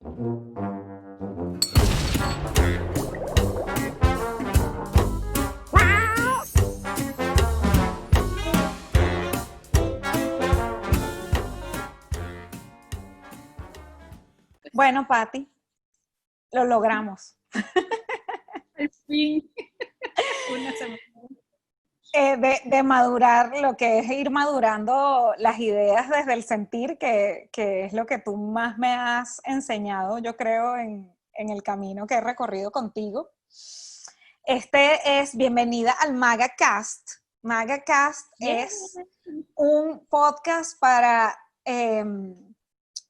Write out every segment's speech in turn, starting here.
Bueno, Patti, lo logramos. Al fin, una semana. De madurar, lo que es ir madurando las ideas desde el sentir, que es lo que tú más me has enseñado, yo creo, en el camino que he recorrido contigo. Este es Bienvenida al MagaCast. MagaCast es un podcast para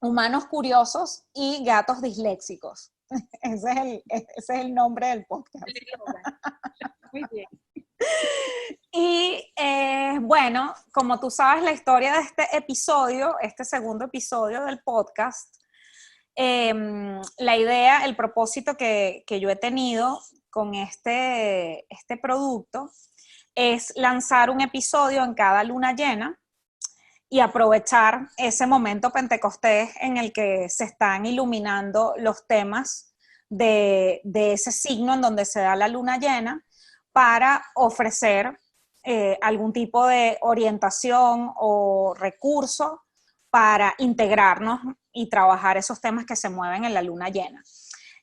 humanos curiosos y gatos disléxicos. Ese es el nombre del podcast. Muy bien. Y bueno, como tú sabes la historia de este episodio, este segundo episodio del podcast, la idea, el propósito que yo he tenido con este producto es lanzar un episodio en cada luna llena y aprovechar ese momento pentecostés en el que se están iluminando los temas de ese signo en donde se da la luna llena para ofrecer algún tipo de orientación o recurso para integrarnos y trabajar esos temas que se mueven en la luna llena.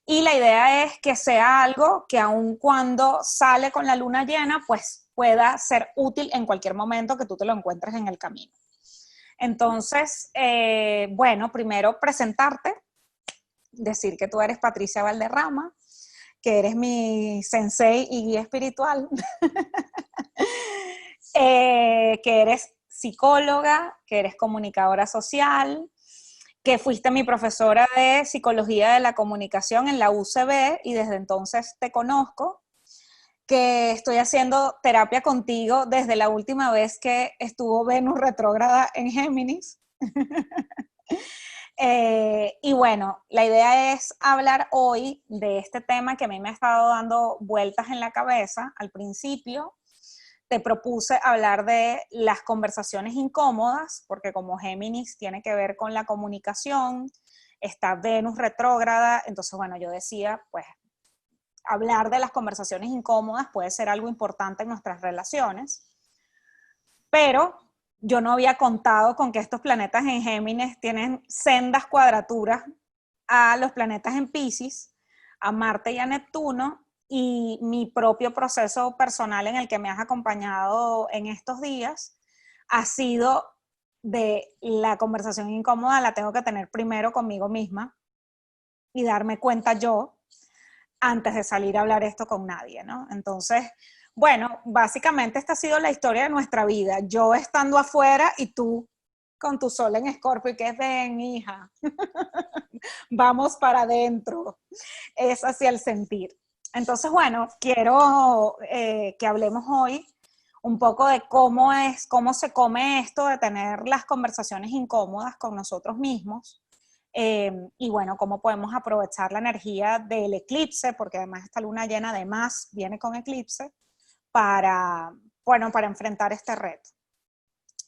Y la idea es que sea algo que aun cuando sale con la luna llena, pues pueda ser útil en cualquier momento que tú te lo encuentres en el camino. Entonces, bueno, primero presentarte, decir que tú eres Patricia Valderrama, que eres mi sensei y guía espiritual, que eres psicóloga, que eres comunicadora social, que fuiste mi profesora de Psicología de la Comunicación en la UCB y desde entonces te conozco, que estoy haciendo terapia contigo desde la última vez que estuvo Venus retrógrada en Géminis. Y bueno, la idea es hablar hoy de este tema que a mí me ha estado dando vueltas en la cabeza. Al principio te propuse hablar de las conversaciones incómodas, porque como Géminis tiene que ver con la comunicación, está Venus retrógrada, entonces bueno, yo decía, pues hablar de las conversaciones incómodas puede ser algo importante en nuestras relaciones, pero yo no había contado con que estos planetas en Géminis tienen sendas cuadraturas a los planetas en Piscis, a Marte y a Neptuno, y mi propio proceso personal en el que me has acompañado en estos días ha sido de la conversación incómoda la tengo que tener primero conmigo misma y darme cuenta yo antes de salir a hablar esto con nadie, ¿no? Entonces, bueno, básicamente esta ha sido la historia de nuestra vida. Yo estando afuera y tú con tu sol en Escorpio y que es, ven, hija, vamos para adentro. Es hacia el sentir. Entonces, bueno, quiero que hablemos hoy un poco de cómo se come esto de tener las conversaciones incómodas con nosotros mismos. Y bueno, cómo podemos aprovechar la energía del eclipse, porque además esta luna llena además viene con eclipse, para enfrentar este reto.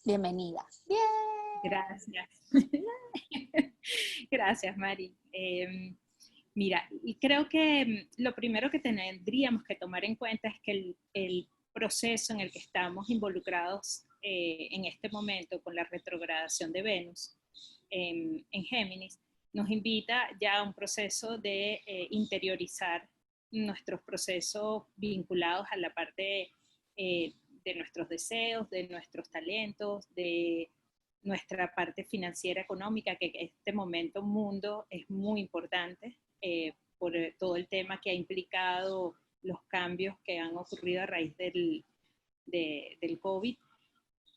Bienvenida. Bien. Gracias. Gracias, Mari. Mira, y creo que lo primero que tendríamos que tomar en cuenta es que el proceso en el que estamos involucrados en este momento con la retrogradación de Venus en Géminis, nos invita ya a un proceso de interiorizar nuestros procesos vinculados a la parte de nuestros deseos, de nuestros talentos, de nuestra parte financiera, económica, que en este momento mundo es muy importante por todo el tema que ha implicado los cambios que han ocurrido a raíz del COVID.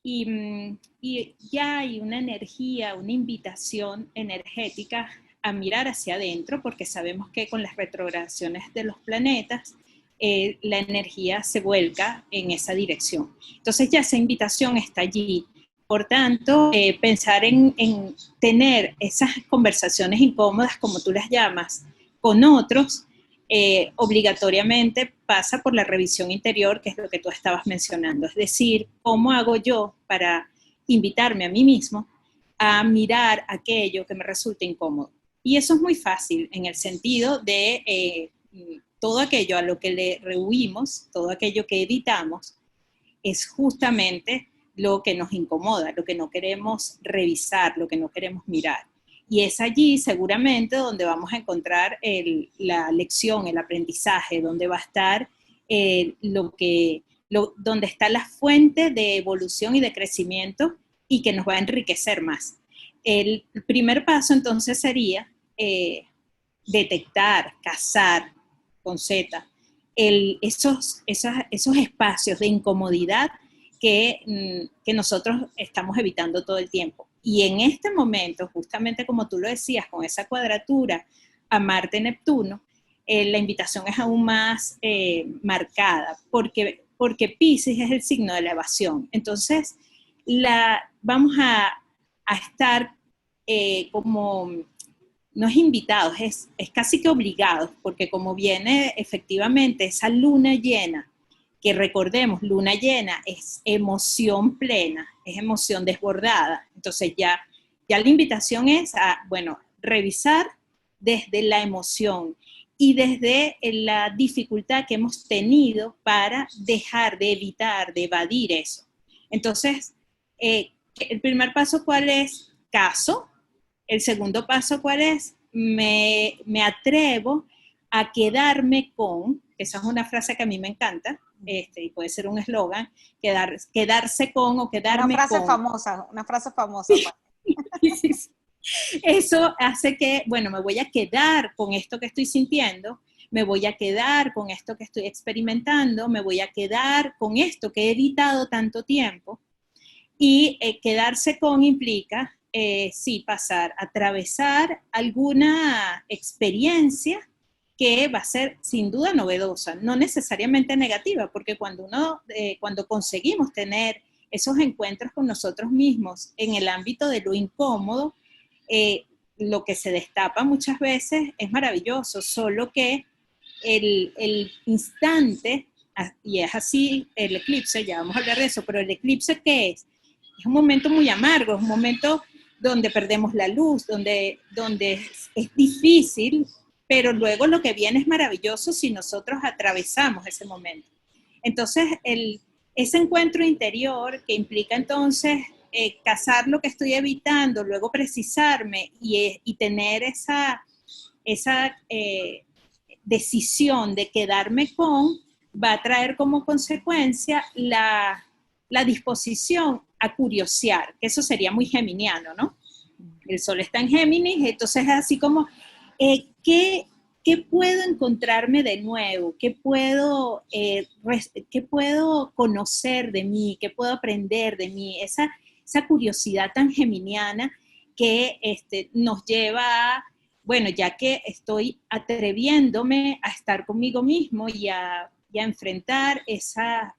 Y ya hay una energía, una invitación energética a mirar hacia adentro, porque sabemos que con las retrogradaciones de los planetas, la energía se vuelca en esa dirección. Entonces ya esa invitación está allí. Por tanto, pensar en tener esas conversaciones incómodas, como tú las llamas, con otros, obligatoriamente pasa por la revisión interior, que es lo que tú estabas mencionando. Es decir, ¿cómo hago yo para invitarme a mí mismo a mirar aquello que me resulta incómodo? Y eso es muy fácil en el sentido de todo aquello a lo que le rehuimos, todo aquello que evitamos, es justamente lo que nos incomoda, lo que no queremos revisar, lo que no queremos mirar. Y es allí seguramente donde vamos a encontrar la lección, el aprendizaje, donde va a estar donde está la fuente de evolución y de crecimiento y que nos va a enriquecer más. El primer paso entonces sería detectar, cazar con Z, esos espacios de incomodidad que nosotros estamos evitando todo el tiempo. Y en este momento, justamente como tú lo decías, con esa cuadratura a Marte-Neptuno, la invitación es aún más marcada, porque Piscis es el signo de la evasión. Entonces, vamos a estar como, no es invitados, es casi que obligados, porque como viene efectivamente esa luna llena, que recordemos, luna llena es emoción plena, es emoción desbordada. Entonces ya la invitación es a, bueno, revisar desde la emoción y desde la dificultad que hemos tenido para dejar de evitar, de evadir eso. Entonces, el primer paso, ¿cuál es? Caso. El segundo paso, ¿cuál es? Me atrevo a quedarme con, esa es una frase que a mí me encanta, y puede ser un eslogan, quedarse con o quedarme con. Una frase famosa. Eso hace que, bueno, me voy a quedar con esto que estoy sintiendo, me voy a quedar con esto que estoy experimentando, me voy a quedar con esto que he evitado tanto tiempo. Y quedarse con implica, sí, atravesar alguna experiencia que va a ser sin duda novedosa, no necesariamente negativa, porque cuando conseguimos tener esos encuentros con nosotros mismos en el ámbito de lo incómodo, lo que se destapa muchas veces es maravilloso, solo que el instante, y es así el eclipse, ya vamos a hablar de eso, pero el eclipse, ¿qué es? Es un momento muy amargo, es un momento donde perdemos la luz, donde es difícil, pero luego lo que viene es maravilloso si nosotros atravesamos ese momento. Entonces, ese encuentro interior que implica entonces cazar lo que estoy evitando, luego precisarme y tener esa decisión de quedarme con, va a traer como consecuencia la disposición a curiosear, que eso sería muy geminiano, ¿no? El sol está en Géminis, entonces es así como, ¿qué puedo encontrarme de nuevo? ¿Qué puedo conocer de mí? ¿Qué puedo aprender de mí? Esa curiosidad tan geminiana que nos lleva a, bueno, ya que estoy atreviéndome a estar conmigo mismo y a enfrentar esas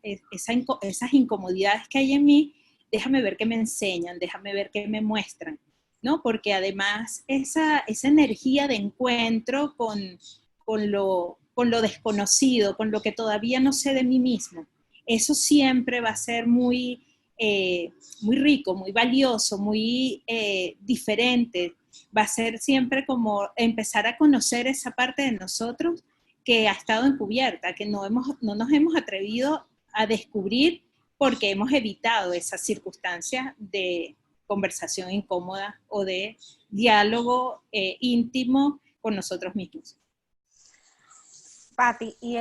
incomodidades que hay en mí, déjame ver qué me enseñan, déjame ver qué me muestran, ¿no? Porque además esa energía de encuentro con lo desconocido, con lo que todavía no sé de mí mismo, eso siempre va a ser muy rico, muy valioso, muy diferente. Va a ser siempre como empezar a conocer esa parte de nosotros que ha estado encubierta, que no nos hemos atrevido a descubrir porque hemos evitado esas circunstancias de conversación incómoda o de diálogo íntimo con nosotros mismos. Patti, y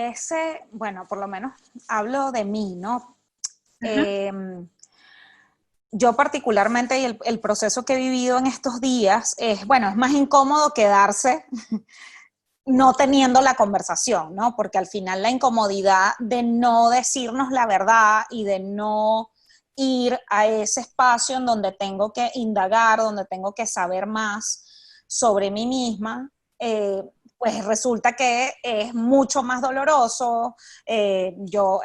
bueno, por lo menos hablo de mí, ¿no? Yo particularmente, y el proceso que he vivido en estos días es, bueno, es más incómodo quedarse no teniendo la conversación, ¿no? Porque al final la incomodidad de no decirnos la verdad y de no ir a ese espacio en donde tengo que indagar, donde tengo que saber más sobre mí misma, pues resulta que es mucho más doloroso. Yo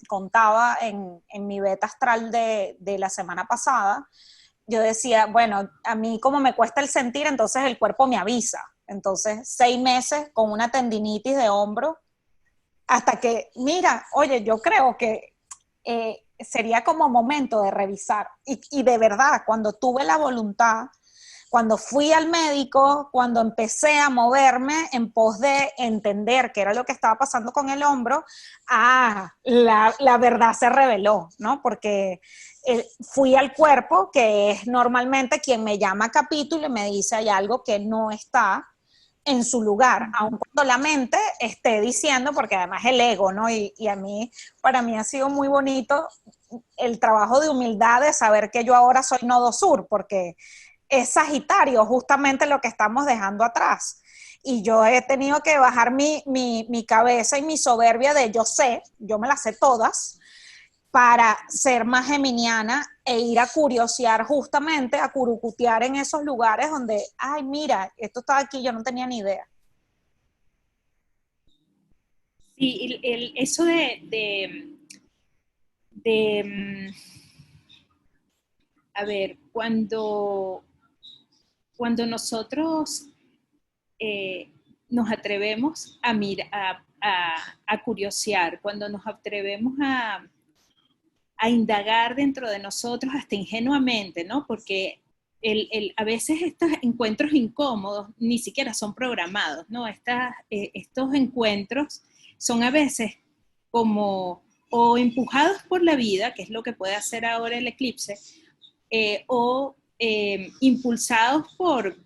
contaba en mi beta astral de la semana pasada, yo decía, bueno, a mí como me cuesta el sentir, entonces el cuerpo me avisa. Entonces, 6 meses con una tendinitis de hombro, hasta que, mira, oye, yo creo que sería como momento de revisar. Y de verdad, cuando tuve la voluntad Cuando fui al médico, cuando empecé a moverme en pos de entender qué era lo que estaba pasando con el hombro, la verdad se reveló, ¿no? Porque fui al cuerpo, que es normalmente quien me llama a capítulo y me dice hay algo que no está en su lugar, aun cuando la mente esté diciendo, porque además el ego, ¿no? Y a mí, para mí ha sido muy bonito el trabajo de humildad de saber que yo ahora soy nodo sur, porque es Sagitario justamente lo que estamos dejando atrás. Y yo he tenido que bajar mi cabeza y mi soberbia de yo sé, yo me las sé todas, para ser más geminiana e ir a curiosear justamente, a curucutear en esos lugares donde, ay, mira, esto estaba aquí, yo no tenía ni idea. Sí, eso de, a ver, cuando nosotros nos atrevemos a, a curiosear, cuando nos atrevemos a indagar dentro de nosotros hasta ingenuamente, ¿no? Porque a veces estos encuentros incómodos ni siquiera son programados, ¿no? Estos encuentros son a veces como o empujados por la vida, que es lo que puede hacer ahora el eclipse, o impulsados por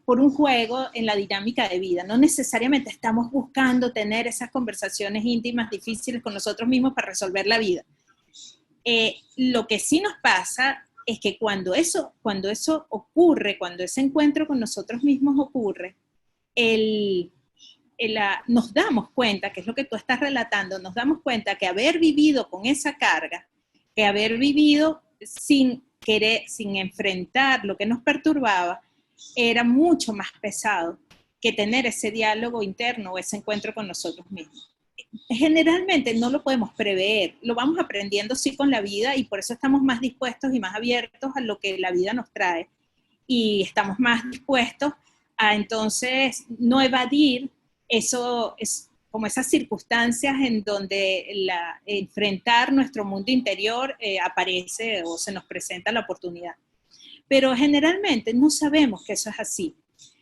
un juego en la dinámica de vida. No necesariamente estamos buscando tener esas conversaciones íntimas difíciles con nosotros mismos para resolver la vida. Lo que sí nos pasa es que cuando eso ocurre, cuando ese encuentro con nosotros mismos ocurre, nos damos cuenta, que es lo que tú estás relatando, nos damos cuenta que haber vivido con esa carga, que haber vivido sin enfrentar lo que nos perturbaba, era mucho más pesado que tener ese diálogo interno o ese encuentro con nosotros mismos. Generalmente no lo podemos prever, lo vamos aprendiendo sí con la vida y por eso estamos más dispuestos y más abiertos a lo que la vida nos trae y estamos más dispuestos a entonces no evadir eso, es como esas circunstancias en donde enfrentar nuestro mundo interior aparece o se nos presenta la oportunidad. Pero generalmente no sabemos que eso es así.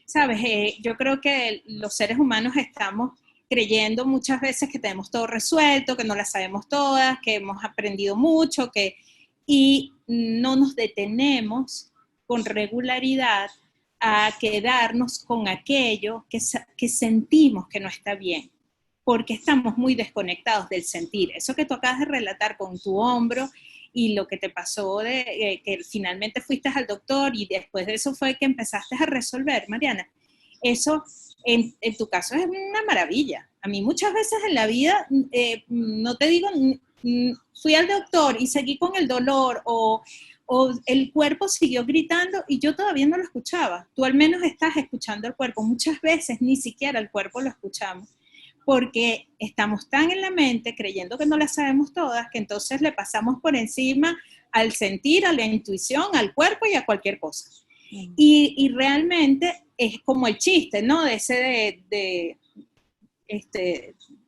¿Sabes? Yo creo que los seres humanos estamos creyendo muchas veces que tenemos todo resuelto, que no las sabemos todas, que hemos aprendido mucho, y no nos detenemos con regularidad a quedarnos con aquello que sentimos que no está bien, porque estamos muy desconectados del sentir. Eso que tú acabas de relatar con tu hombro y lo que te pasó de que finalmente fuiste al doctor y después de eso fue que empezaste a resolver, Mariana. Eso en tu caso es una maravilla. A mí muchas veces en la vida, no te digo, fui al doctor y seguí con el dolor o el cuerpo siguió gritando y yo todavía no lo escuchaba. Tú al menos estás escuchando el cuerpo. Muchas veces ni siquiera el cuerpo lo escuchamos porque estamos tan en la mente creyendo que no las sabemos todas que entonces le pasamos por encima al sentir, a la intuición, al cuerpo y a cualquier cosa. Y realmente es como el chiste, ¿no? De ese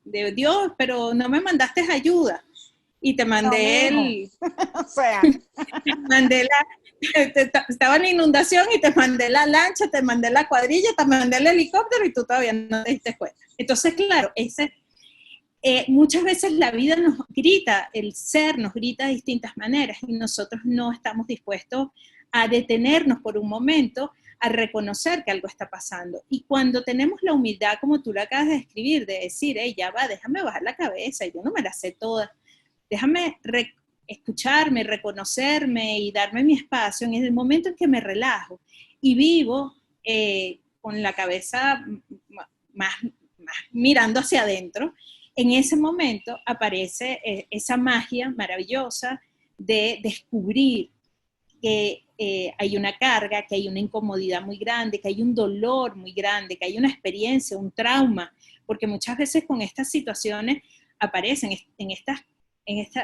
de Dios, pero no me mandaste ayuda. Y te mandé o sea, te mandé estaba en inundación y te mandé la lancha, te mandé la cuadrilla, te mandé el helicóptero y tú todavía no te diste cuenta. Entonces, claro, muchas veces la vida nos grita, el ser nos grita de distintas maneras y nosotros no estamos dispuestos a detenernos por un momento, a reconocer que algo está pasando. Y cuando tenemos la humildad, como tú lo acabas de describir, de decir, hey, ya va, déjame bajar la cabeza, yo no me la sé toda, déjame escucharme, reconocerme y darme mi espacio en el momento en que me relajo y vivo con la cabeza más mirando hacia adentro. En ese momento aparece esa magia maravillosa de descubrir que hay una carga, que hay una incomodidad muy grande, que hay un dolor muy grande, que hay una experiencia, un trauma, porque muchas veces con estas situaciones aparecen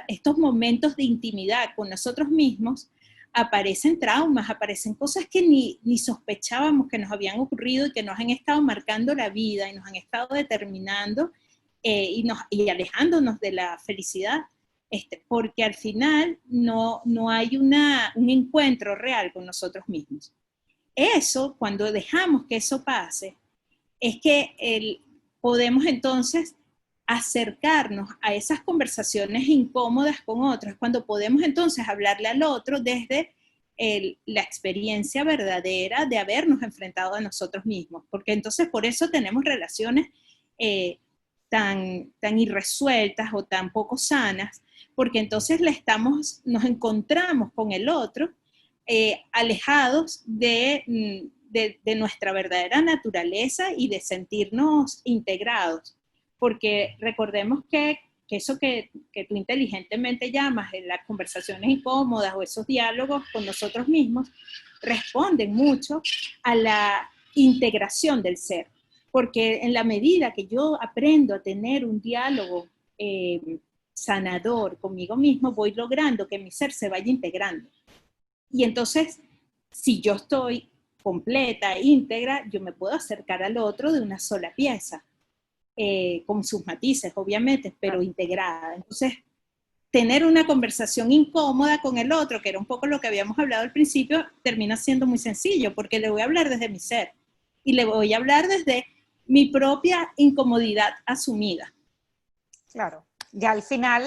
estos momentos de intimidad con nosotros mismos, aparecen traumas, aparecen cosas que ni sospechábamos que nos habían ocurrido y que nos han estado marcando la vida y nos han estado determinando y alejándonos de la felicidad, porque al final no hay un encuentro real con nosotros mismos. eso, cuando dejamos que eso pase, es que podemos entonces acercarnos a esas conversaciones incómodas con otros, cuando podemos entonces hablarle al otro desde la experiencia verdadera de habernos enfrentado a nosotros mismos, porque entonces por eso tenemos relaciones tan irresueltas o tan poco sanas, porque entonces nos encontramos con el otro alejados de nuestra verdadera naturaleza y de sentirnos integrados. Porque recordemos que eso que tú inteligentemente llamas las conversaciones incómodas o esos diálogos con nosotros mismos, responden mucho a la integración del ser. Porque en la medida que yo aprendo a tener un diálogo sanador conmigo mismo, voy logrando que mi ser se vaya integrando. Y entonces, si yo estoy completa, íntegra, yo me puedo acercar al otro de una sola pieza, con sus matices, obviamente, pero integrada. Entonces, tener una conversación incómoda con el otro, que era un poco lo que habíamos hablado al principio, termina siendo muy sencillo, porque le voy a hablar desde mi ser y le voy a hablar desde mi propia incomodidad asumida. Claro, ya al final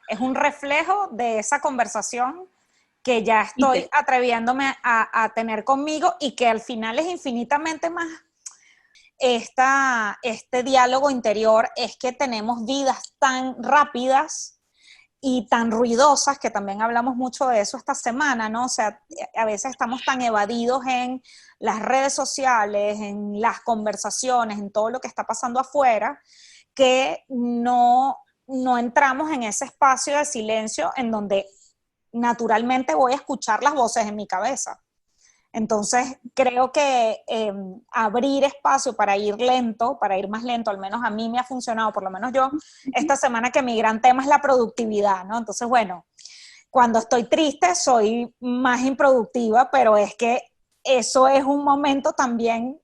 es un reflejo de esa conversación que ya estoy atreviéndome a tener conmigo y que al final es infinitamente más este diálogo interior, es que tenemos vidas tan rápidas y tan ruidosas, que también hablamos mucho de eso esta semana, ¿no? O sea, a veces estamos tan evadidos en las redes sociales, en las conversaciones, en todo lo que está pasando afuera, que no entramos en ese espacio de silencio en donde naturalmente voy a escuchar las voces en mi cabeza. Entonces, creo que abrir espacio para ir lento, para ir más lento, al menos a mí me ha funcionado, por lo menos yo, esta semana que mi gran tema es la productividad, ¿no? Entonces, bueno, cuando estoy triste soy más improductiva, pero es que eso es un momento también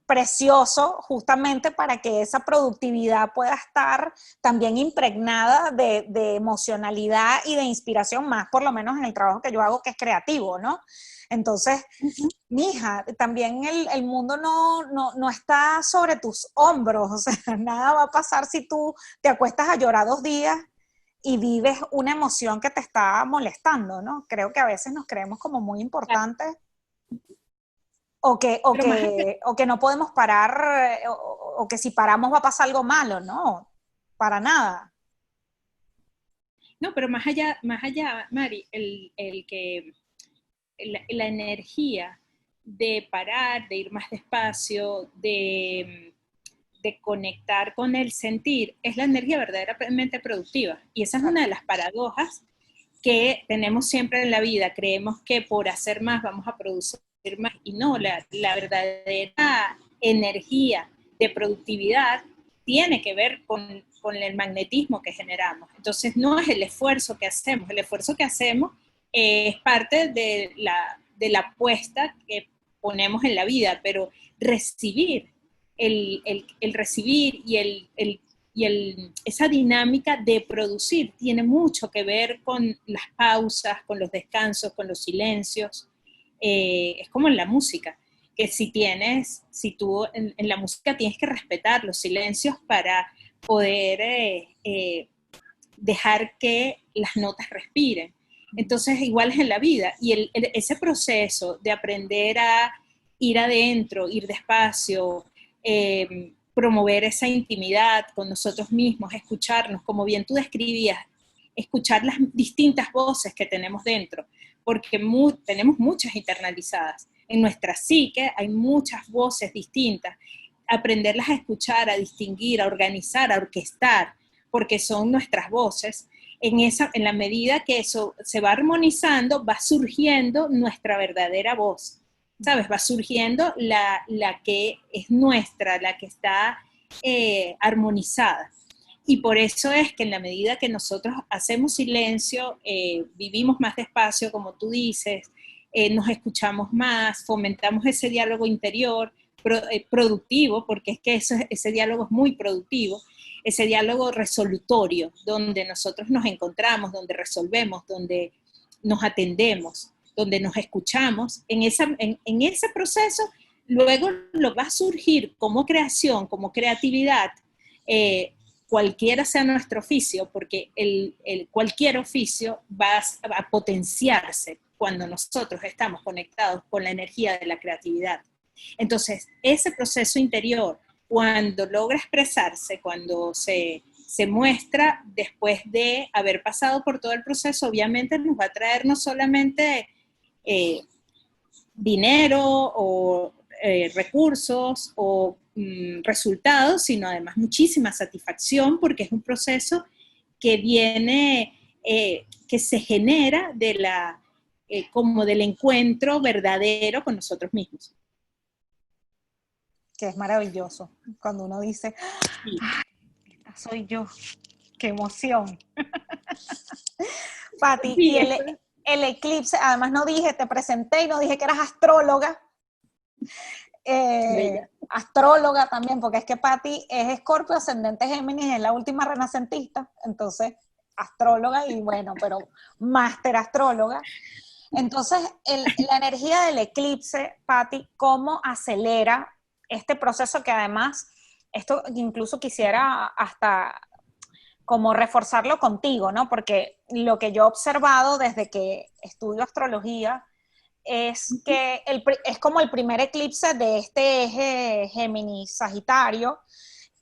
precioso justamente para que esa productividad pueda estar también impregnada de emocionalidad y de inspiración, más por lo menos en el trabajo que yo hago, que es creativo, ¿no? Entonces, mija, también el mundo no está sobre tus hombros, o sea, nada va a pasar si tú te acuestas a llorar 2 días y vives una emoción que te está molestando, ¿no? Creo que a veces nos creemos como muy importantes o que no podemos parar, o que si paramos va a pasar algo malo, no, para nada. No, pero más allá, Mari, la energía de parar, de ir más despacio, de conectar con el sentir, es la energía verdaderamente productiva. Y esa es una de las paradojas que tenemos siempre en la vida. Creemos que por hacer más vamos a producir más, y no, la verdadera energía de productividad tiene que ver con el magnetismo que generamos. Entonces no es el esfuerzo que hacemos, el esfuerzo que hacemos es parte de la apuesta que ponemos en la vida, pero recibir, el recibir esa dinámica de producir tiene mucho que ver con las pausas, con los descansos, con los silencios. Es como en la música, que si tú en la música tienes que respetar los silencios para poder dejar que las notas respiren. Entonces, igual es en la vida. Y ese proceso de aprender a ir adentro, ir despacio, promover esa intimidad con nosotros mismos, escucharnos, como bien tú describías, escuchar las distintas voces que tenemos dentro, porque tenemos muchas internalizadas. En nuestra psique hay muchas voces distintas. Aprenderlas a escuchar, a distinguir, a organizar, a orquestar, porque son nuestras voces. En la medida que eso se va armonizando, va surgiendo nuestra verdadera voz, ¿sabes? Va surgiendo la que es nuestra, la que está armonizada. Y por eso es que en la medida que nosotros hacemos silencio, vivimos más despacio, como tú dices, nos escuchamos más, fomentamos ese diálogo interior productivo, porque es que ese diálogo es muy productivo, ese diálogo resolutorio, donde nosotros nos encontramos, donde resolvemos, donde nos atendemos. donde nos escuchamos, en ese proceso, luego lo va a surgir como creación, como creatividad, cualquiera sea nuestro oficio, porque cualquier oficio va a potenciarse cuando nosotros estamos conectados con la energía de la creatividad. Entonces, ese proceso interior, cuando logra expresarse, cuando se muestra después de haber pasado por todo el proceso, obviamente nos va a traer no solamente dinero o recursos o resultados, sino además muchísima satisfacción, porque es un proceso que viene, que se genera como del encuentro verdadero con nosotros mismos. Que es maravilloso, cuando uno dice, Sí. esta soy yo, qué emoción. Pati, Sí, y el eclipse, además no dije, te presenté y no dije que eras astróloga. Astróloga también, porque es que Pati es Escorpio, ascendente Géminis, es la última renacentista, entonces astróloga y bueno, pero máster astróloga. Entonces, la energía del eclipse, Pati, ¿cómo acelera este proceso que además, esto incluso quisiera hasta como reforzarlo contigo, ¿no? Porque lo que yo he observado desde que estudio astrología es que es como el primer eclipse de este eje Géminis-Sagitario,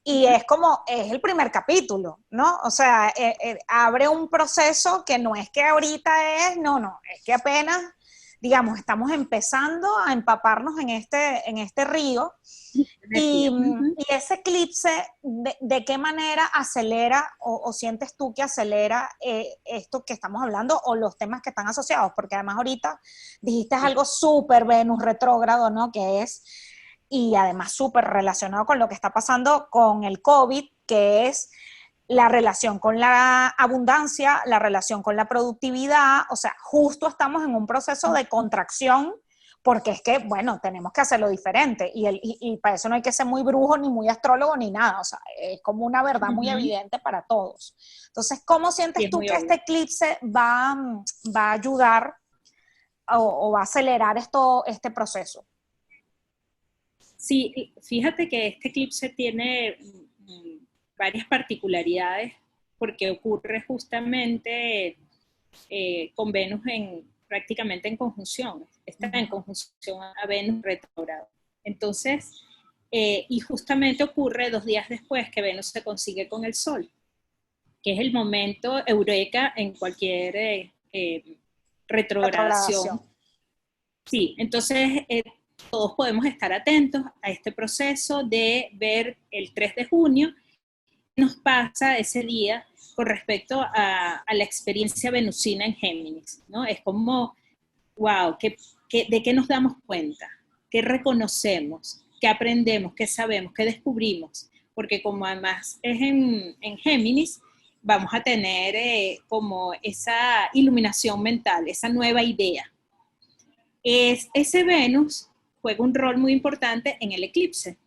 y es el primer capítulo, ¿no? O sea, abre un proceso que no es que ahorita es que apenas, digamos, estamos empezando a empaparnos en este río. Y ese eclipse, ¿de qué manera acelera o sientes tú que acelera esto que estamos hablando o los temas que están asociados? Porque además ahorita dijiste algo súper Venus retrógrado, ¿no? Y además súper relacionado con lo que está pasando con el COVID, que es la relación con la abundancia, la relación con la productividad. O sea, justo estamos en un proceso de contracción, porque es que, bueno, tenemos que hacerlo diferente, y para eso no hay que ser muy brujo, ni muy astrólogo, ni nada, o sea, es como una verdad muy evidente para todos. Entonces, ¿cómo sientes tú que este eclipse va a ayudar o va a acelerar este proceso? Sí, fíjate que este eclipse tiene varias particularidades, porque ocurre justamente con Venus prácticamente en conjunción, está en conjunción a Venus retrógrado. Entonces, y justamente ocurre 2 días después que Venus se consigue con el Sol, que es el momento eureka en cualquier retrogradación. Sí, entonces todos podemos estar atentos a este proceso de ver el 3 de junio qué nos pasa ese día con respecto a la experiencia venusina en Géminis, ¿no? Es como, wow, ¿de qué nos damos cuenta? ¿Qué reconocemos? ¿Qué aprendemos? ¿Qué sabemos? ¿Qué descubrimos? Porque como además es en Géminis, vamos a tener como esa iluminación mental, esa nueva idea. Ese Venus juega un rol muy importante en el eclipse,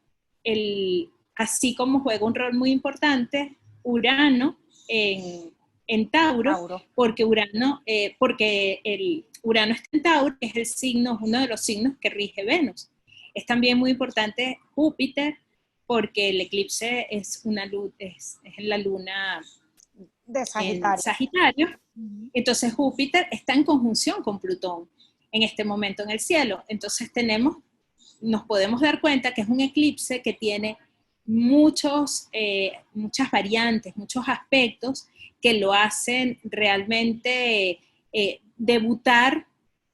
así como juega un rol muy importante Urano en Tauro, porque el Urano está en Tauro, que es el signo, uno de los signos que rige Venus. Es también muy importante Júpiter, porque el eclipse es la luna de Sagitario. En Sagitario. Entonces Júpiter está en conjunción con Plutón en este momento en el cielo. Entonces nos podemos dar cuenta que es un eclipse que tiene muchas variantes, muchos aspectos que lo hacen realmente debutar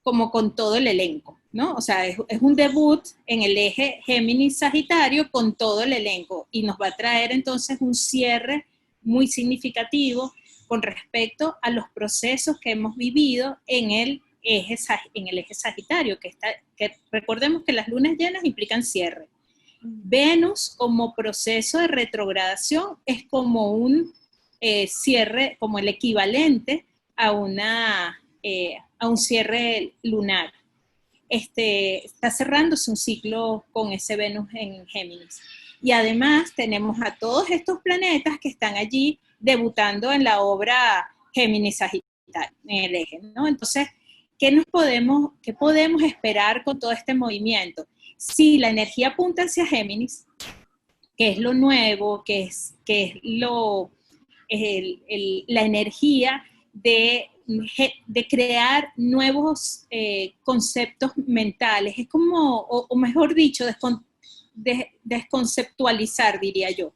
como con todo el elenco, ¿no? O sea, es un debut en el eje Géminis-Sagitario con todo el elenco, y nos va a traer entonces un cierre muy significativo con respecto a los procesos que hemos vivido en el eje Sagitario, que recordemos que las lunas llenas implican cierre. Venus como proceso de retrogradación es como un cierre, como el equivalente a un cierre lunar. Está cerrándose un ciclo con ese Venus en Géminis. Y además tenemos a todos estos planetas que están allí debutando en la obra Géminis Sagitario, en el eje, ¿no? Entonces, qué podemos esperar con todo este movimiento? Si la energía apunta hacia Géminis, que es lo nuevo, que es la energía de crear nuevos conceptos mentales. Es como, o mejor dicho, desconceptualizar, diría yo.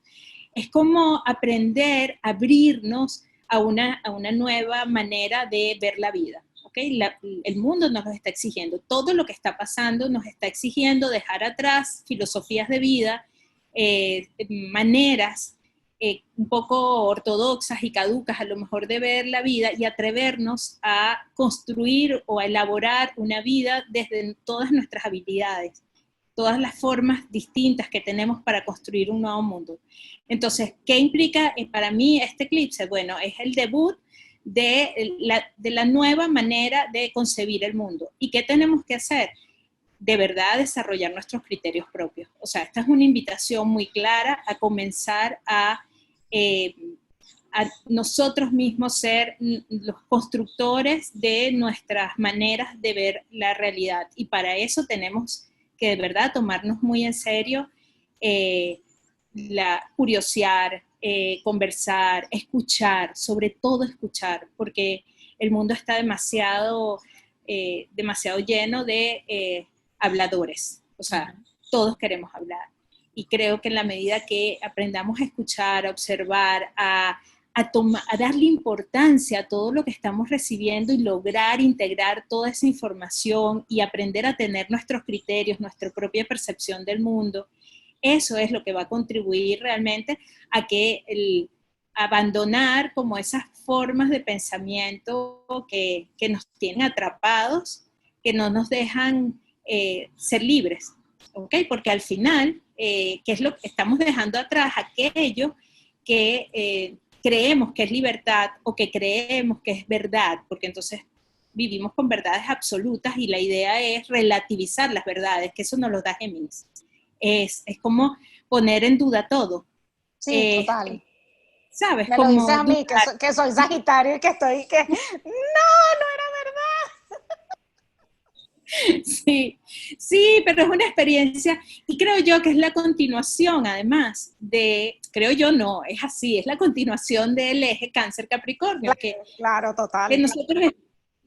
Es como aprender, abrirnos a una nueva manera de ver la vida. ¿Okay? El mundo nos lo está exigiendo. Todo lo que está pasando nos está exigiendo dejar atrás filosofías de vida, maneras un poco ortodoxas y caducas a lo mejor de ver la vida y atrevernos a construir o a elaborar una vida desde todas nuestras habilidades, todas las formas distintas que tenemos para construir un nuevo mundo. Entonces, ¿qué implica para mí este eclipse? Bueno, es el debut de la nueva manera de concebir el mundo. ¿Y qué tenemos que hacer? De verdad desarrollar nuestros criterios propios. O sea, esta es una invitación muy clara a comenzar a nosotros mismos ser los constructores de nuestras maneras de ver la realidad. Y para eso tenemos que de verdad tomarnos muy en serio curiosear, conversar, escuchar, sobre todo escuchar, porque el mundo está demasiado lleno de habladores, o sea, todos queremos hablar. Y creo que en la medida que aprendamos a escuchar, a observar, a darle importancia a todo lo que estamos recibiendo y lograr integrar toda esa información y aprender a tener nuestros criterios, nuestra propia percepción del mundo, eso es lo que va a contribuir realmente a que abandonar como esas formas de pensamiento que nos tienen atrapados, que no nos dejan ser libres, ¿ok? Porque al final, ¿qué es lo que estamos dejando atrás? Aquello que creemos que es libertad o que creemos que es verdad, porque entonces vivimos con verdades absolutas y la idea es relativizar las verdades, que eso nos lo da Géminis. Es como poner en duda todo. Sí, total. ¿Sabes? Me lo dices Como a mí, que soy Sagitario y que estoy, que no era verdad. sí, sí, pero es una experiencia y creo yo que es la continuación, además creo yo no, es así, es la continuación del eje Cáncer-Capricornio, Claro, que total.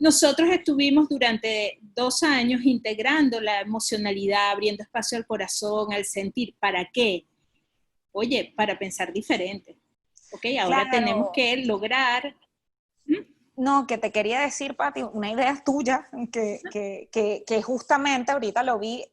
nosotros estuvimos durante 2 años integrando la emocionalidad, abriendo espacio al corazón, al sentir. ¿Para qué? Oye, para pensar diferente. ¿Ok? Ahora tenemos Claro. que lograr. ¿Mm? No, que te quería decir, Pati, una idea tuya, que justamente ahorita lo vi,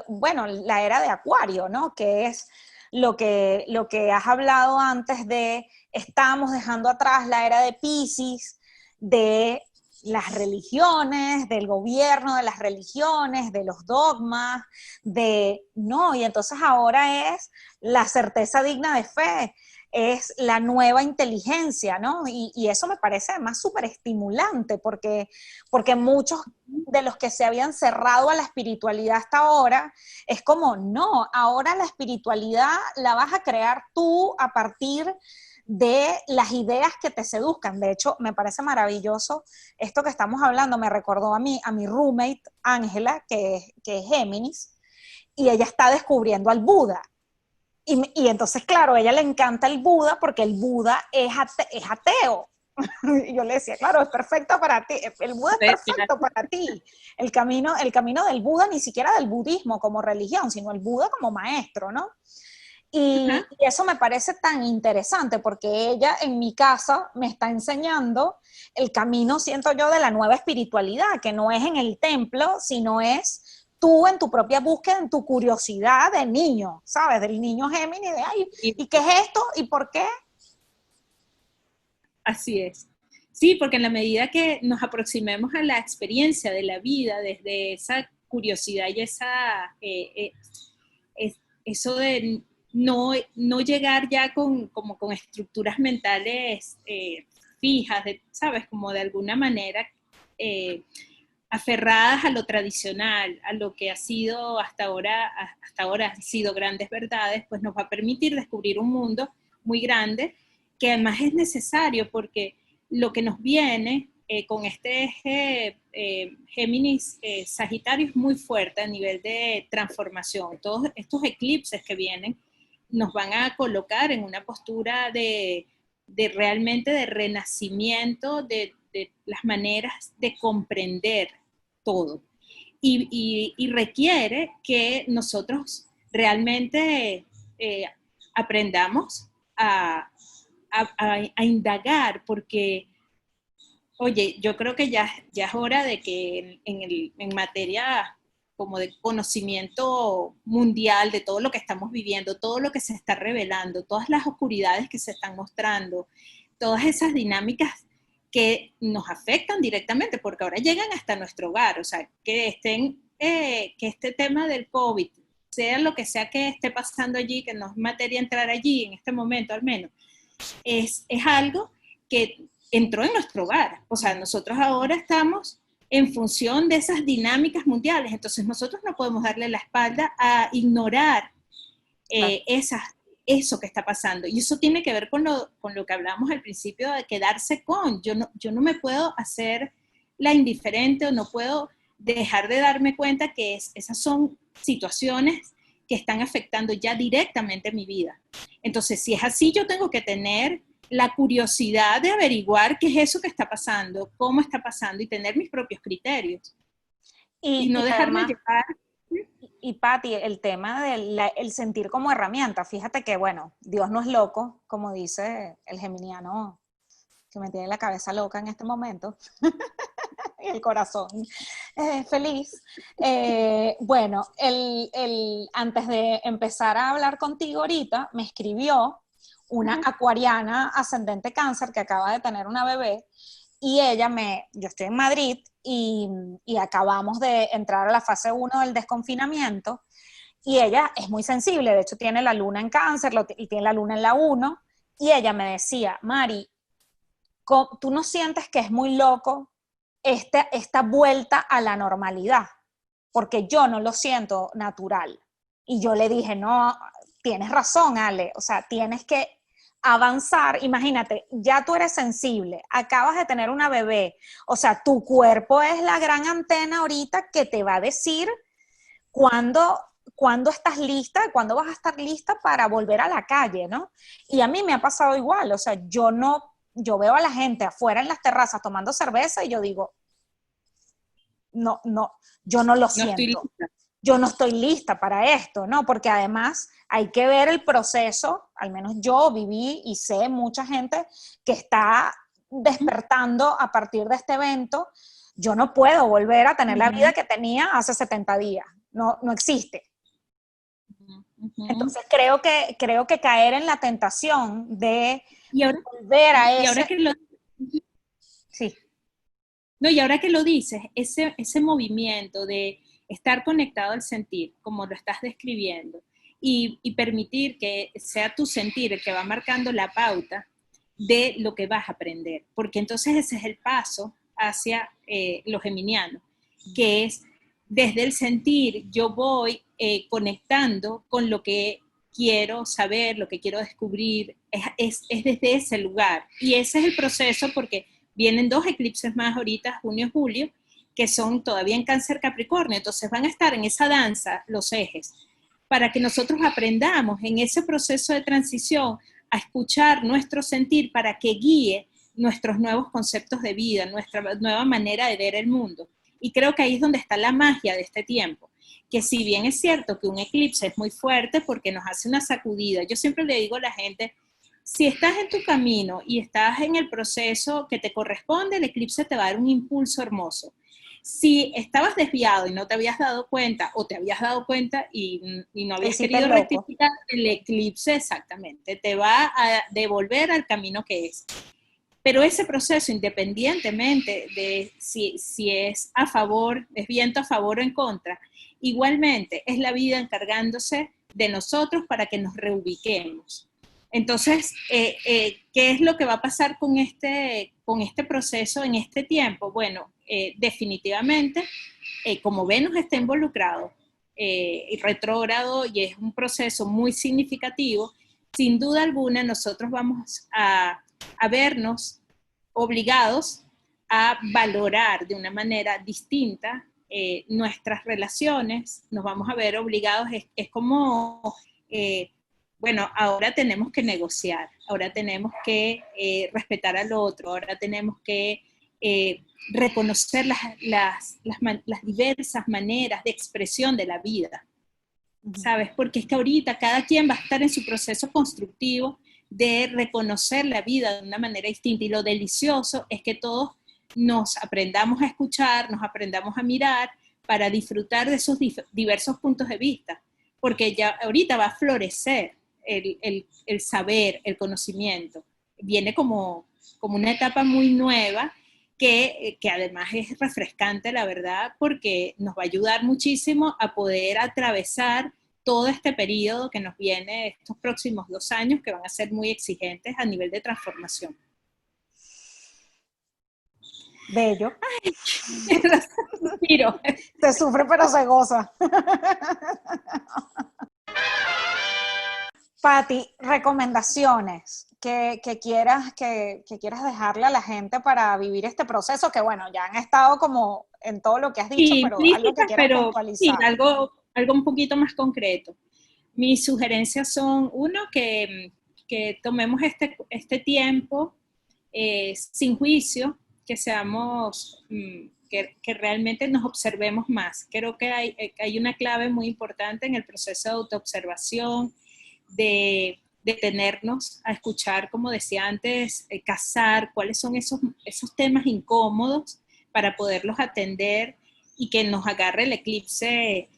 bueno, la era de Acuario, ¿no? Que es lo que has hablado antes de, estamos dejando atrás la era de Piscis, de las religiones, del gobierno de las religiones, de los dogmas, no, y entonces ahora es la certeza digna de fe, es la nueva inteligencia, ¿no? Y eso me parece además súper estimulante, porque muchos de los que se habían cerrado a la espiritualidad hasta ahora, es como, no, ahora la espiritualidad la vas a crear tú a partir de las ideas que te seduzcan. De hecho, me parece maravilloso esto que estamos hablando, me recordó a mi roommate, Ángela, que es Géminis, y ella está descubriendo al Buda. Y entonces, claro, a ella le encanta el Buda porque el Buda es ateo. Y yo le decía, claro, es perfecto para ti, el Buda es perfecto para ti. El camino del Buda, ni siquiera del budismo como religión, sino el Buda como maestro, ¿no? Y eso me parece tan interesante porque ella en mi casa me está enseñando el camino, siento yo, de la nueva espiritualidad, que no es en el templo, sino es tú en tu propia búsqueda, en tu curiosidad de niño, ¿sabes? Del niño Géminis, de, ay, ¿y qué es esto? ¿Y por qué? Así es. Sí, porque en la medida que nos aproximemos a la experiencia de la vida desde esa curiosidad y eso de no llegar ya como con estructuras mentales fijas, ¿sabes? Como de alguna manera aferradas a lo tradicional, a lo que ha sido hasta ahora han sido grandes verdades, pues nos va a permitir descubrir un mundo muy grande que además es necesario porque lo que nos viene con este eje Géminis Sagitario es muy fuerte a nivel de transformación. Todos estos eclipses que vienen nos van a colocar en una postura de realmente de renacimiento de las maneras de comprender todo. Y requiere que nosotros realmente aprendamos a indagar, porque, oye, yo creo que ya es hora de que en materia como de conocimiento mundial de todo lo que estamos viviendo, todo lo que se está revelando, todas las oscuridades que se están mostrando, todas esas dinámicas que nos afectan directamente, porque ahora llegan hasta nuestro hogar, o sea, que este tema del COVID, sea lo que sea que esté pasando allí, que no es materia entrar allí, en este momento al menos, es algo que entró en nuestro hogar. O sea, nosotros ahora estamos en función de esas dinámicas mundiales, entonces nosotros no podemos darle la espalda a ignorar eso que está pasando. Y eso tiene que ver con lo que hablamos al principio de quedarse con. Yo no me puedo hacer la indiferente o no puedo dejar de darme cuenta que esas son situaciones que están afectando ya directamente mi vida. Entonces, si es así, yo tengo que tener la curiosidad de averiguar qué es eso que está pasando, cómo está pasando y tener mis propios criterios. Y no dejarme además, llevar. y Patti, el tema del el sentir como herramienta, fíjate que, bueno, Dios no es loco, como dice el geminiano, que me tiene la cabeza loca en este momento, y el corazón feliz. Bueno, antes de empezar a hablar contigo ahorita, me escribió una acuariana ascendente cáncer que acaba de tener una bebé, y yo estoy en Madrid y acabamos de entrar a la fase 1 del desconfinamiento, y ella es muy sensible, de hecho tiene la luna en cáncer y tiene la luna en la 1, y ella me decía, Mari, ¿tú no sientes que es muy loco esta vuelta a la normalidad? Porque yo no lo siento natural. Y yo le dije, no, tienes razón, Ale, o sea, tienes que avanzar. Imagínate, ya tú eres sensible, acabas de tener una bebé, o sea, tu cuerpo es la gran antena ahorita que te va a decir cuándo estás lista, cuándo vas a estar lista para volver a la calle, ¿no? Y a mí me ha pasado igual, o sea, yo veo a la gente afuera en las terrazas tomando cerveza y yo digo, no, yo no lo No estoy siento. lista. Yo no estoy lista para esto, ¿no? Porque además hay que ver el proceso, al menos yo viví y sé mucha gente que está despertando a partir de este evento. Yo no puedo volver a tener la vida que tenía hace 70 días, no existe. Entonces creo que caer en la tentación de volver a y ahora ese... que lo, Sí. no, y ahora que lo dices, ese movimiento de estar conectado al sentir, como lo estás describiendo, y permitir que sea tu sentir el que va marcando la pauta de lo que vas a aprender, porque entonces ese es el paso hacia los geminianos, que es desde el sentir yo voy conectando con lo que quiero saber, lo que quiero descubrir, es desde ese lugar. Y ese es el proceso, porque vienen 2 eclipses más ahorita, junio y julio, que son todavía en Cáncer Capricornio, entonces van a estar en esa danza los ejes, para que nosotros aprendamos en ese proceso de transición a escuchar nuestro sentir para que guíe nuestros nuevos conceptos de vida, nuestra nueva manera de ver el mundo. Y creo que ahí es donde está la magia de este tiempo, que si bien es cierto que un eclipse es muy fuerte porque nos hace una sacudida, yo siempre le digo a la gente, si estás en tu camino y estás en el proceso que te corresponde, el eclipse te va a dar un impulso hermoso. Si estabas desviado y no te habías dado cuenta, o te habías dado cuenta y no habías querido rectificar, el eclipse exactamente te va a devolver al camino que es. Pero ese proceso, independientemente de si es a favor, es viento a favor o en contra, igualmente es la vida encargándose de nosotros para que nos reubiquemos. Entonces, ¿qué es lo que va a pasar con este proceso en este tiempo? Bueno, definitivamente, como Venus está involucrado y retrógrado y es un proceso muy significativo, sin duda alguna nosotros vamos a vernos obligados a valorar de una manera distinta nuestras relaciones, nos vamos a ver obligados, es como, bueno, ahora tenemos que negociar, ahora tenemos que respetar al otro, ahora tenemos que reconocer las diversas maneras de expresión de la vida, ¿sabes? Porque es que ahorita cada quien va a estar en su proceso constructivo de reconocer la vida de una manera distinta, y lo delicioso es que todos nos aprendamos a escuchar, nos aprendamos a mirar para disfrutar de esos diversos puntos de vista, porque ya ahorita va a florecer el saber, el conocimiento. Viene como una etapa muy nueva que además es refrescante, la verdad, porque nos va a ayudar muchísimo a poder atravesar todo este periodo que nos viene, estos próximos 2 años, que van a ser muy exigentes a nivel de transformación. Bello. Ay, respiro. Se sufre pero se goza. Patti, recomendaciones que quieras dejarle a la gente para vivir este proceso, que bueno, ya han estado como en todo lo que has dicho, Sí, pero algo que implícitas, quieras pero sí, puntualizar. algo un poquito más concreto. Mis sugerencias son, uno, que tomemos este tiempo sin juicio, que seamos, que realmente nos observemos más. Creo que hay una clave muy importante en el proceso de autoobservación, de detenernos a escuchar, como decía antes, cazar cuáles son esos temas incómodos para poderlos atender y que nos agarre el eclipse,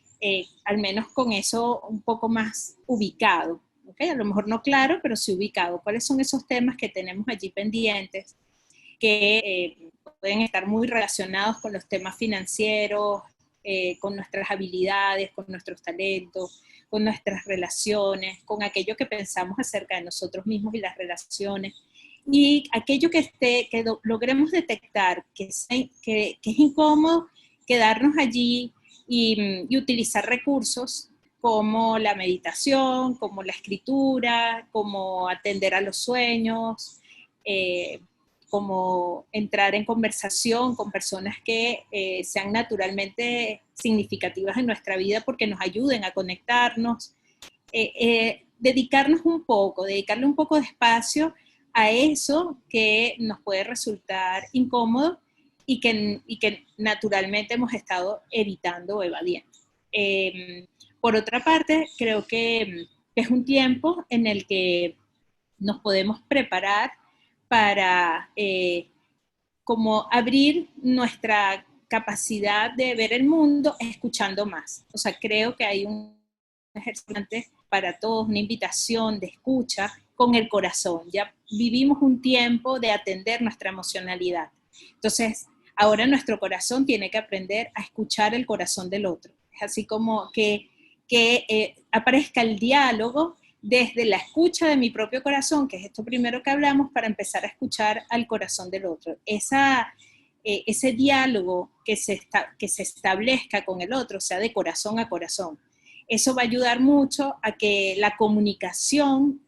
al menos con eso un poco más ubicado. ¿Okay? A lo mejor no claro, pero sí ubicado. ¿Cuáles son esos temas que tenemos allí pendientes que pueden estar muy relacionados con los temas financieros, con nuestras habilidades, con nuestros talentos, con nuestras relaciones, con aquello que pensamos acerca de nosotros mismos y las relaciones, y aquello que logremos detectar que es incómodo, quedarnos allí y utilizar recursos como la meditación, como la escritura, como atender a los sueños, como entrar en conversación con personas que sean naturalmente significativas en nuestra vida porque nos ayuden a conectarnos, dedicarle un poco de espacio a eso que nos puede resultar incómodo y que naturalmente hemos estado evitando o evadiendo. Por otra parte, creo que es un tiempo en el que nos podemos preparar para como abrir nuestra capacidad de ver el mundo escuchando más. O sea, creo que hay un ejercicio para todos, una invitación de escucha con el corazón. Ya vivimos un tiempo de atender nuestra emocionalidad. Entonces, ahora nuestro corazón tiene que aprender a escuchar el corazón del otro. Es así como que aparezca el diálogo desde la escucha de mi propio corazón, que es esto primero que hablamos, para empezar a escuchar al corazón del otro. Ese diálogo que se establezca con el otro, sea de corazón a corazón. Eso va a ayudar mucho a que la comunicación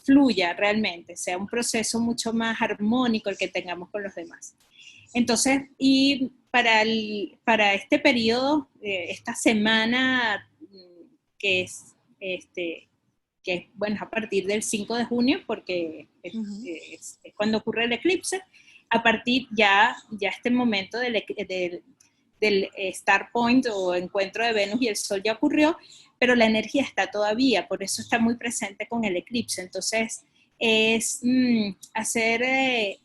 fluya realmente, sea un proceso mucho más armónico el que tengamos con los demás. Entonces, y para este periodo, esta semana que es bueno, a partir del 5 de junio, porque es cuando ocurre el eclipse, a partir ya este momento del Star Point o encuentro de Venus y el Sol ya ocurrió, pero la energía está todavía, por eso está muy presente con el eclipse. Entonces, es hacer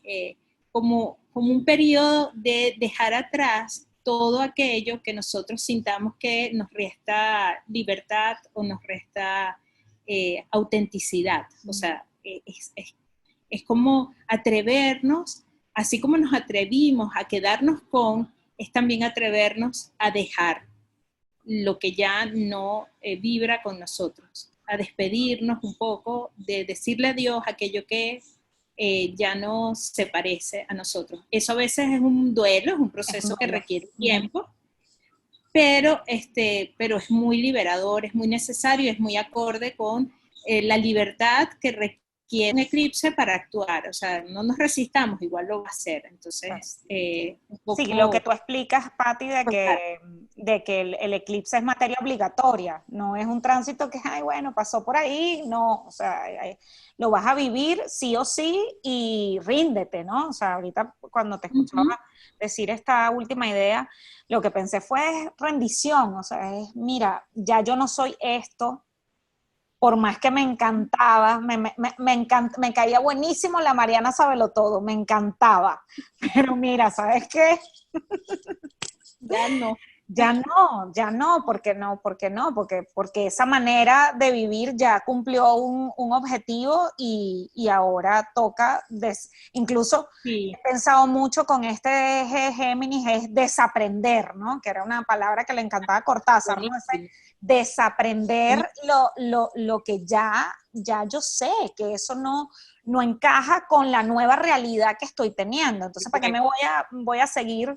como un periodo de dejar atrás todo aquello que nosotros sintamos que nos resta libertad o nos resta autenticidad. O sea, es como atrevernos, así como nos atrevimos a quedarnos con, es también atrevernos a dejar lo que ya no vibra con nosotros, a despedirnos un poco, de decirle adiós a aquello que ya no se parece a nosotros. Eso a veces es un duelo, es un proceso que requiere tiempo, pero es muy liberador, es muy necesario, es muy acorde con la libertad que requiere quiere un eclipse para actuar, o sea, no nos resistamos, igual lo va a hacer. Entonces, un Sí, lo que poco... tú explicas, Patti, de que el eclipse es materia obligatoria, no es un tránsito que, ay, bueno, pasó por ahí, no, o sea, lo vas a vivir sí o sí y ríndete, ¿no? O sea, ahorita cuando te escuchaba decir esta última idea, lo que pensé fue rendición, o sea, es, mira, ya yo no soy esto, por más que me encantaba, me caía buenísimo la Mariana Sabelotodo, me encantaba, pero mira, ¿sabes qué? Ya no. Ya no, porque no, porque no, porque esa manera de vivir ya cumplió un objetivo y ahora toca, incluso Sí, he pensado mucho con este Géminis, es desaprender, ¿no? Que era una palabra que le encantaba a Cortázar, ¿no? Ese buenísimo. desaprender lo que ya yo sé, que eso no encaja con la nueva realidad que estoy teniendo. Entonces, ¿para qué me voy a seguir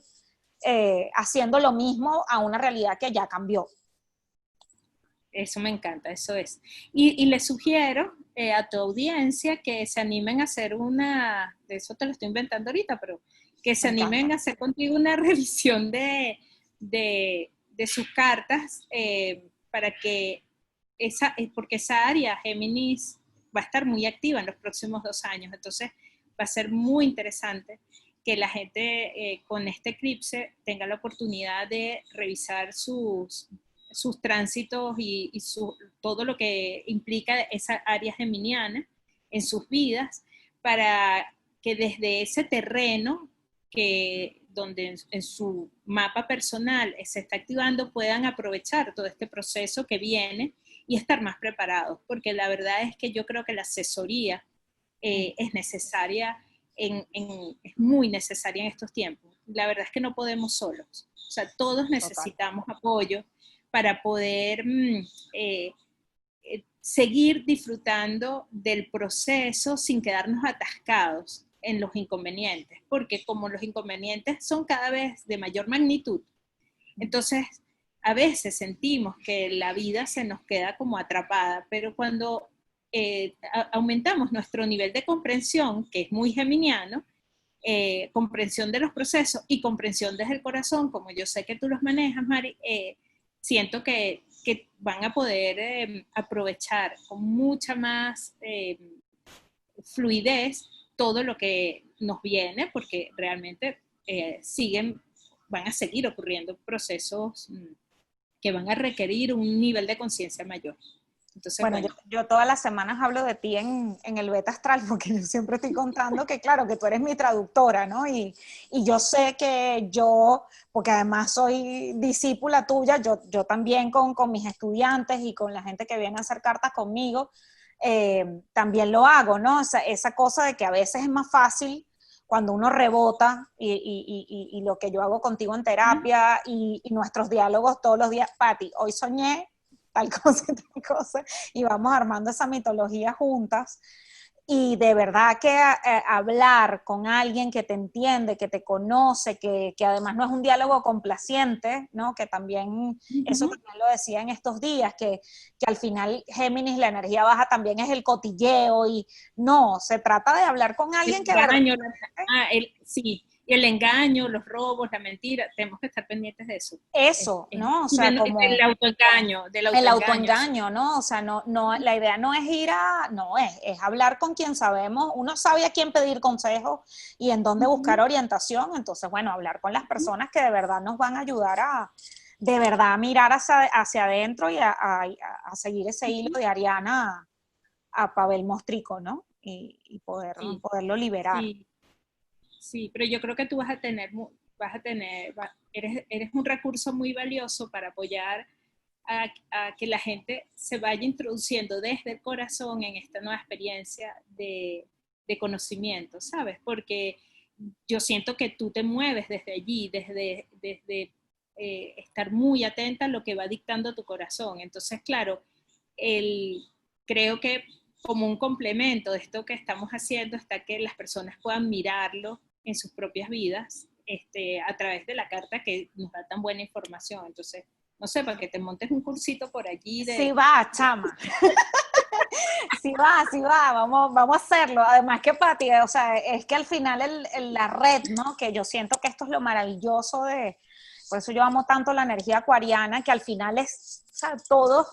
haciendo lo mismo a una realidad que ya cambió? Eso me encanta, eso es. Y les sugiero a tu audiencia que se animen a hacer una, de eso te lo estoy inventando ahorita, pero que se Me animen encanta. a hacer contigo una revisión de sus cartas para que porque esa área Géminis va a estar muy activa en los próximos 2 años, entonces va a ser muy interesante que la gente con este eclipse tenga la oportunidad de revisar sus tránsitos y todo lo que implica esa área geminiana en sus vidas, para que desde ese terreno donde en su mapa personal se está activando puedan aprovechar todo este proceso que viene y estar más preparados, porque la verdad es que yo creo que la asesoría es necesaria, es muy necesaria en estos tiempos. La verdad es que no podemos solos, o sea, todos Total. necesitamos apoyo para poder seguir disfrutando del proceso sin quedarnos atascados en los inconvenientes, porque como los inconvenientes son cada vez de mayor magnitud, entonces a veces sentimos que la vida se nos queda como atrapada, pero cuando aumentamos nuestro nivel de comprensión, que es muy geminiano, comprensión de los procesos y comprensión desde el corazón, como yo sé que tú los manejas, Mari, siento que van a poder aprovechar con mucha más fluidez todo lo que nos viene, porque realmente van a seguir ocurriendo procesos que van a requerir un nivel de conciencia mayor. Entonces, Bueno, bueno. yo todas las semanas hablo de ti en el Beta Astral, porque yo siempre estoy contando que, claro, que tú eres mi traductora, ¿no? Y yo sé que yo, porque además soy discípula tuya, yo también con mis estudiantes y con la gente que viene a hacer cartas conmigo, también lo hago, ¿no? Esa cosa de que a veces es más fácil cuando uno rebota y lo que yo hago contigo en terapia y nuestros diálogos todos los días, Patti, hoy soñé tal cosa y tal cosa, y vamos armando esa mitología juntas. Y de verdad que hablar con alguien que te entiende, que te conoce, que además no es un diálogo complaciente, ¿no? Que también, eso también lo decía en estos días, que al final Géminis, la energía baja también es el cotilleo y no, se trata de hablar con El alguien que engaño, verdaderamente sí, y el engaño, los robos, la mentira, tenemos que estar pendientes de eso. eso, ¿no? O sea, Del como autoengaño, el autoengaño, ¿no? O sea, la idea no es no es hablar con quien sabemos, uno sabe a quién pedir consejo y en dónde buscar orientación, entonces, bueno, hablar con las personas que de verdad nos van a ayudar de verdad, a mirar hacia adentro y a seguir ese hilo de Ariana a Pavel Mostrico, ¿no? Y Sí, poderlo liberar. sí, sí, pero yo creo que tú eres un recurso muy valioso para apoyar a que la gente se vaya introduciendo desde el corazón en esta nueva experiencia de conocimiento, ¿sabes? Porque yo siento que tú te mueves desde allí, desde estar muy atenta a lo que va dictando tu corazón. Entonces, claro, el, creo que como un complemento de esto que estamos haciendo está que las personas puedan mirarlo en sus propias vidas a través de la carta que nos da tan buena información. Entonces, no sé, para que te montes un cursito por allí Sí va, chama. sí va, vamos a hacerlo. Además que Pati, o sea, es que al final la red, ¿no? Que yo siento que esto es lo maravilloso por eso yo amo tanto la energía acuariana, que al final es, o sea, todos,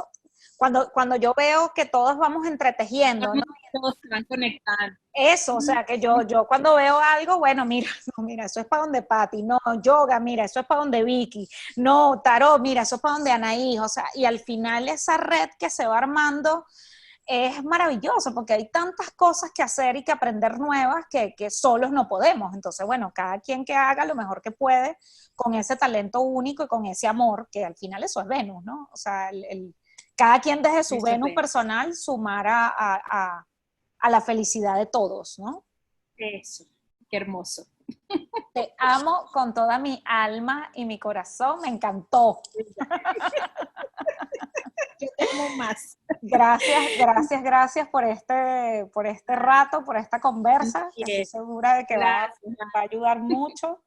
cuando yo veo que todos vamos entretejiendo, ¿no? Todos se van conectando. Eso, o sea, que yo cuando veo algo, bueno, mira, no, mira, eso es para donde Pati, no, yoga, mira, eso es para donde Vicky, no, tarot, mira, eso es para donde Anaí, o sea, y al final esa red que se va armando es maravilloso porque hay tantas cosas que hacer y que aprender nuevas que solos no podemos. Entonces, bueno, cada quien que haga lo mejor que puede con ese talento único y con ese amor, que al final eso es Venus, ¿no? O sea, cada quien desde su Eso es Venus personal sumar a la felicidad de todos, ¿no? eso, qué hermoso. Te amo con toda mi alma y mi corazón, me encantó. Yo te amo más. Gracias por este rato, por esta conversa. Estoy segura de que va a ayudar mucho.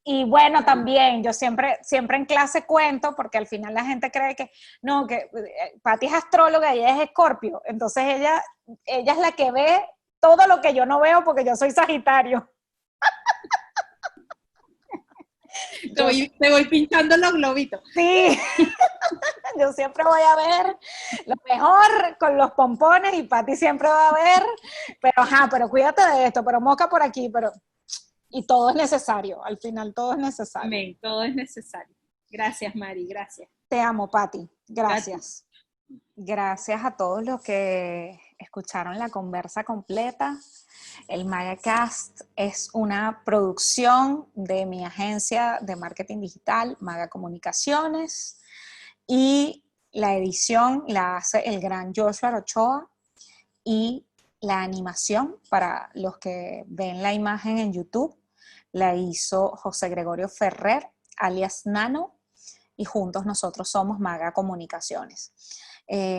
Y bueno, también yo siempre en clase cuento, porque al final la gente cree que, no, que Pati es astróloga y ella es Escorpio. Entonces ella es la que ve todo lo que yo no veo porque yo soy Sagitario. Te voy pinchando los globitos. Sí, yo siempre voy a ver lo mejor con los pompones y Pati siempre va a ver, pero cuídate de esto, pero moca por aquí, y todo es necesario, al final todo es necesario. Amén, todo es necesario. Gracias, Mari, gracias. Te amo, Pati, gracias. Gracias a todos los que escucharon la conversa completa. El MagaCast es una producción de mi agencia de marketing digital, Maga Comunicaciones, y la edición la hace el gran Joshua Ochoa y la animación, para los que ven la imagen en YouTube, la hizo José Gregorio Ferrer, alias Nano, y juntos nosotros somos Maga Comunicaciones.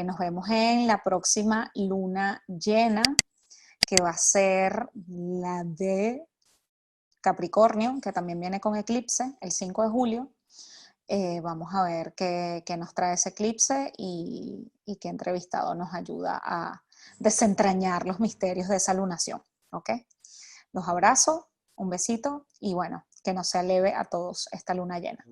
Nos vemos en la próxima luna llena, que va a ser la de Capricornio, que también viene con eclipse, el 5 de julio. Vamos a ver qué nos trae ese eclipse y qué entrevistado nos ayuda a desentrañar los misterios de esa lunación. ¿Ok? Los abrazo, un besito y bueno, que no se aleve a todos esta luna llena.